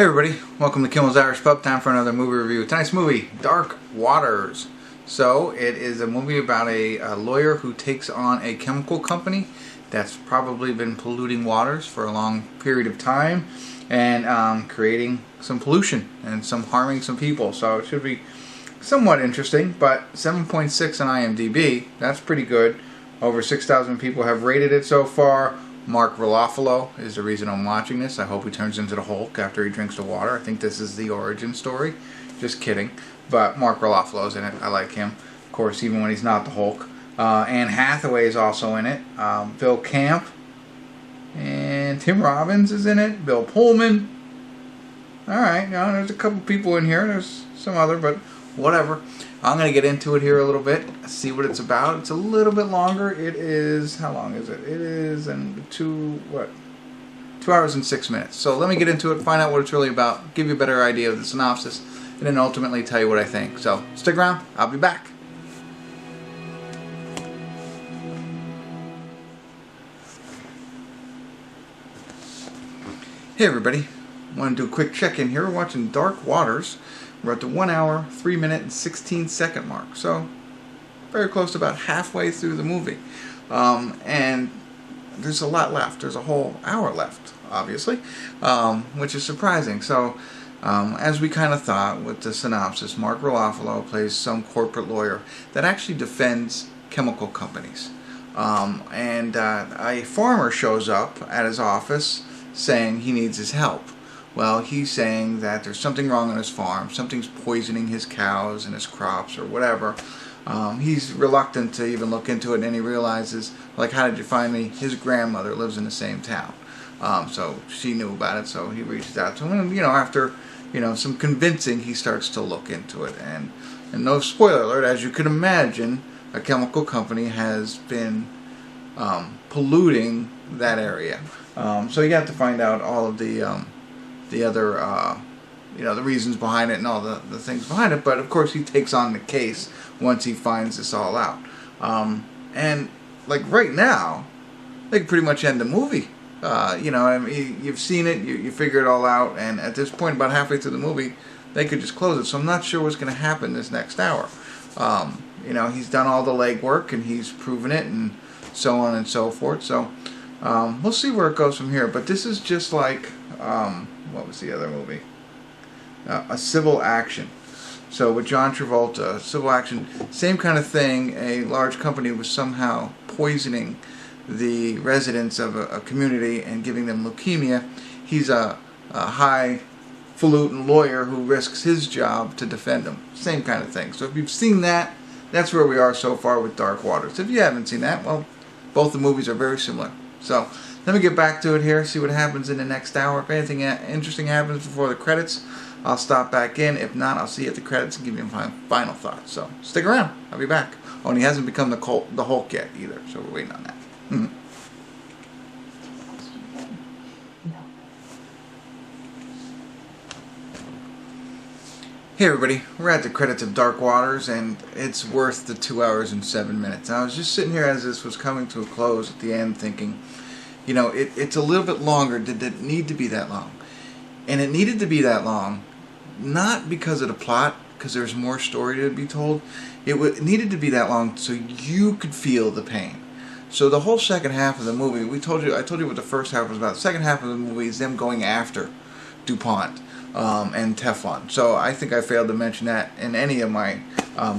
Hey everybody, welcome to Kimmel's Irish Pub. Time for another movie review. Tonight's movie, Dark Waters. So it is a movie about a lawyer who takes on a chemical company that's probably been polluting waters for a long period of time and creating some pollution and harming some people. So it should be somewhat interesting, but 7.6 on IMDb, that's pretty good. Over 6,000 people have rated it so far. Mark Ruffalo is the reason I'm watching this. I hope he turns into the Hulk after he drinks the water. I think this is the origin story. Just kidding. But Mark Ruffalo's in it. I like him. Of course, even when he's not the Hulk. Anne Hathaway is also in it. Bill Camp. And Tim Robbins is in it. Bill Pullman. Alright, there's a couple people in here. There's some other, but whatever. I'm going to get into it here a little bit, see what it's about. It's a little bit longer. It is, how long is it? It is 2 hours and 6 minutes. So let me get into it, find out what it's really about, give you a better idea of the synopsis, and then ultimately tell you what I think. So stick around, I'll be back. Hey everybody, I want to do a quick check-in here. We're watching Dark Waters. We're at the 1 hour, 3 minute, and 16 second mark. So, very close to about halfway through the movie. And there's a lot left. There's a whole hour left, obviously, which is surprising. So, as we kind of thought with the synopsis, Mark Ruffalo plays some corporate lawyer that actually defends chemical companies. A farmer shows up at his office saying he needs his help. Well, he's saying that there's something wrong on his farm, something's poisoning his cows and his crops or whatever. He's reluctant to even look into it, and he realizes, like, how did you find me? His grandmother lives in the same town. So she knew about it, so he reaches out to him, and, after, some convincing, he starts to look into it. And no spoiler alert, as you can imagine, a chemical company has been polluting that area. So you have to find out all of the other, the reasons behind it and all the things behind it. But of course he takes on the case once he finds this all out. And like right now, they can pretty much end the movie. You've seen it, you figure it all out, and at this point, about halfway through the movie, they could just close it. So I'm not sure what's going to happen this next hour. He's done all the legwork and he's proven it and so on and so forth. So we'll see where it goes from here. But this is just like what was the other movie? A Civil Action. So with John Travolta, Civil Action, same kind of thing. A large company was somehow poisoning the residents of a community and giving them leukemia. He's a highfalutin lawyer who risks his job to defend them. Same kind of thing. So if you've seen that, that's where we are so far with Dark Waters. If you haven't seen that, well, both the movies are very similar. So let me get back to it here, see what happens in the next hour. If anything interesting happens before the credits, I'll stop back in. If not, I'll see you at the credits and give you my final thoughts. So stick around. I'll be back. Oh, and he hasn't become the Hulk yet either, so we're waiting on that. Hey everybody, we're at the credits of Dark Waters, and it's worth the 2 hours and 7 minutes. I was just sitting here as this was coming to a close at the end thinking, it's a little bit longer. Did it need to be that long? And it needed to be that long, not because of the plot, because there's more story to be told. It needed to be that long so you could feel the pain. So the whole second half of the movie, I told you what the first half was about. The second half of the movie is them going after DuPont and Teflon. So I think I failed to mention that in any of my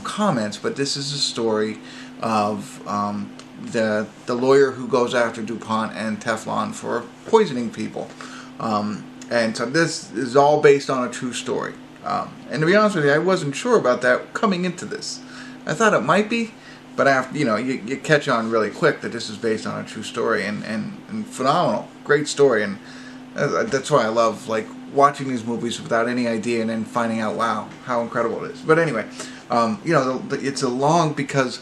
comments, but this is a story of the lawyer who goes after DuPont and Teflon for poisoning people. And so this is all based on a true story. And to be honest with you, I wasn't sure about that coming into this. I thought it might be, but after you catch on really quick that this is based on a true story and phenomenal, great story, and that's why I love watching these movies without any idea and then finding out, wow, how incredible it is. But anyway, it's a long because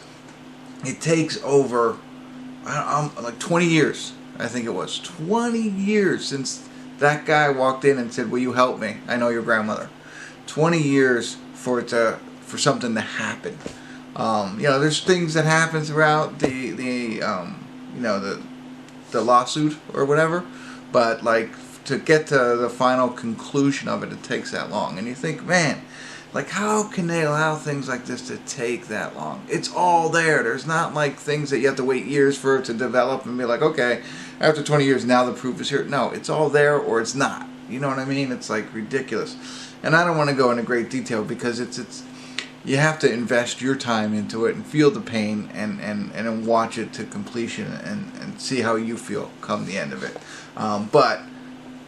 it takes over like 20 years. I think it was 20 years since that guy walked in and said, "Will you help me? I know your grandmother." 20 years for something to happen. There's things that happen throughout the lawsuit or whatever, but to get to the final conclusion of it, it takes that long. And you think, man, like, how can they allow things like this to take that long? It's all there. There's not like things that you have to wait years for it to develop and be like, okay, after 20 years now the proof is here. No, it's all there or it's not. You know what I mean? It's like ridiculous. And I don't want to go into great detail because it's you have to invest your time into it and feel the pain and watch it to completion and see how you feel come the end of it. But,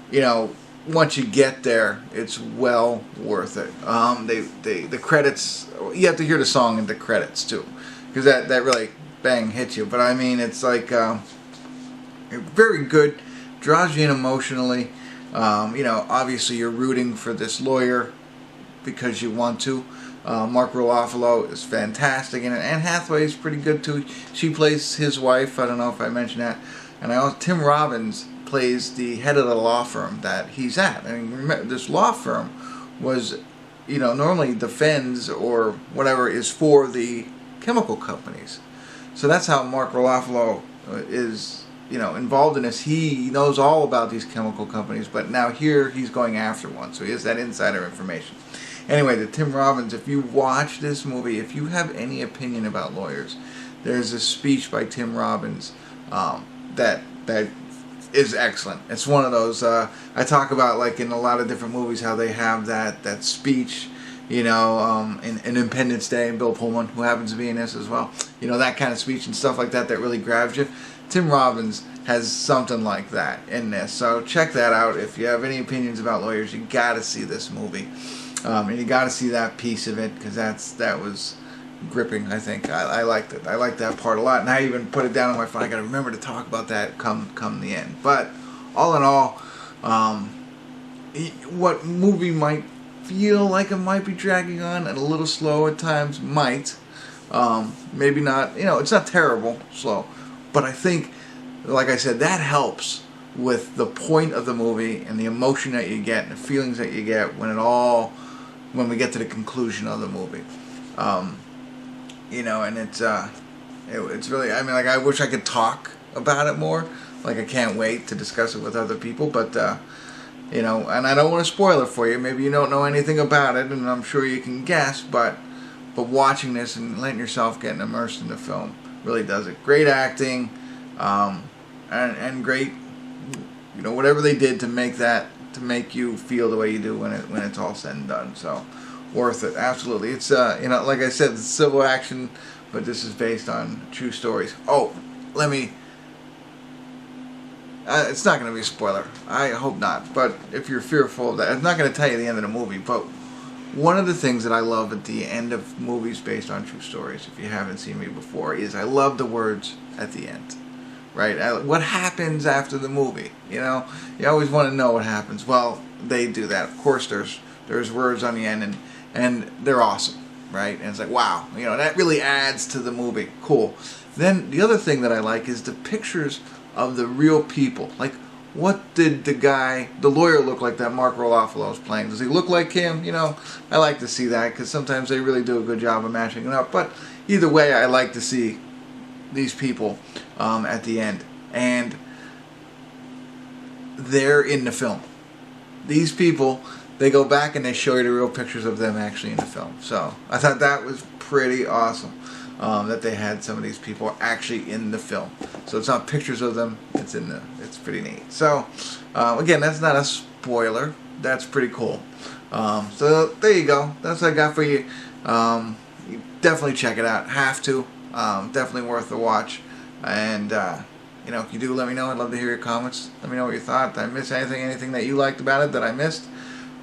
you know, once you get there, it's well worth it. The credits, you have to hear the song in the credits too, because that really bang hits you. But I mean, it's like very good, draws you in emotionally. You know, obviously you're rooting for this lawyer because you want to. Mark Ruffalo is fantastic in it, and Hathaway is pretty good too. She plays his wife. I don't know if I mentioned that. And Tim Robbins plays the head of the law firm that he's at. I mean, remember, this law firm was, you know, normally defends or whatever is for the chemical companies. So that's how Mark Ruffalo is, you know, involved in this. He knows all about these chemical companies, but now here he's going after one, so he has that insider information. Anyway, the Tim Robbins, if you watch this movie, if you have any opinion about lawyers, there's a speech by Tim Robbins that is excellent. It's one of those, I talk about like in a lot of different movies how they have that speech, you know, in Independence Day, and Bill Pullman, who happens to be in this as well, you know, that kind of speech and stuff like that really grabs you. Tim Robbins has something like that in this, so check that out. If you have any opinions about lawyers, you gotta see this movie. And you got to see that piece of it because that was gripping. I think I liked it. I liked that part a lot, and I even put it down on my phone. I got to remember to talk about that come the end. But all in all, what movie might feel like it might be dragging on and a little slow at times might, maybe not. You know, it's not terrible slow, but I think, like I said, that helps with the point of the movie and the emotion that you get and the feelings that you get when we get to the conclusion of the movie. You know, and it's really, I mean, like, I wish I could talk about it more. Like, I can't wait to discuss it with other people, but, you know, and I don't want to spoil it for you. Maybe you don't know anything about it, and I'm sure you can guess, but watching this and letting yourself get immersed in the film really does it. Great acting, and great, you know, whatever they did to make you feel the way you do when it's all said and done. So worth it, absolutely. It's you know, like I said, it's civil action, but this is based on true stories. Oh, it's not going to be a spoiler. I hope not. But if you're fearful of that, I'm not going to tell you the end of the movie. But one of the things that I love at the end of movies based on true stories, if you haven't seen me before, is I love the words at the end. Right? What happens after the movie? You know, you always want to know what happens. Well, they do that. Of course, there's words on the end, and they're awesome, right? And it's like, wow, you know, that really adds to the movie. Cool. Then the other thing that I like is the pictures of the real people. Like, what did the lawyer look like that Mark Ruffalo is playing? Does he look like him? You know, I like to see that because sometimes they really do a good job of matching it up. But either way, I like to see these people at the end, and they're in the film. These people, they go back and they show you the real pictures of them actually in the film. So I thought that was pretty awesome, that they had some of these people actually in the film. So it's not pictures of them, it's pretty neat. So again, that's not a spoiler. That's pretty cool. So there you go. That's what I got for you. You definitely check it out. Have to. Definitely worth the watch. And you know, if you do, let me know. I'd love to hear your comments. Let me know what you thought. Did I miss anything that you liked about it that I missed?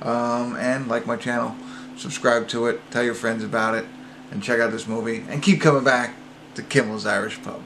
And like my channel, subscribe to it, tell your friends about it, and check out this movie, and keep coming back to Kimmel's Irish Pub.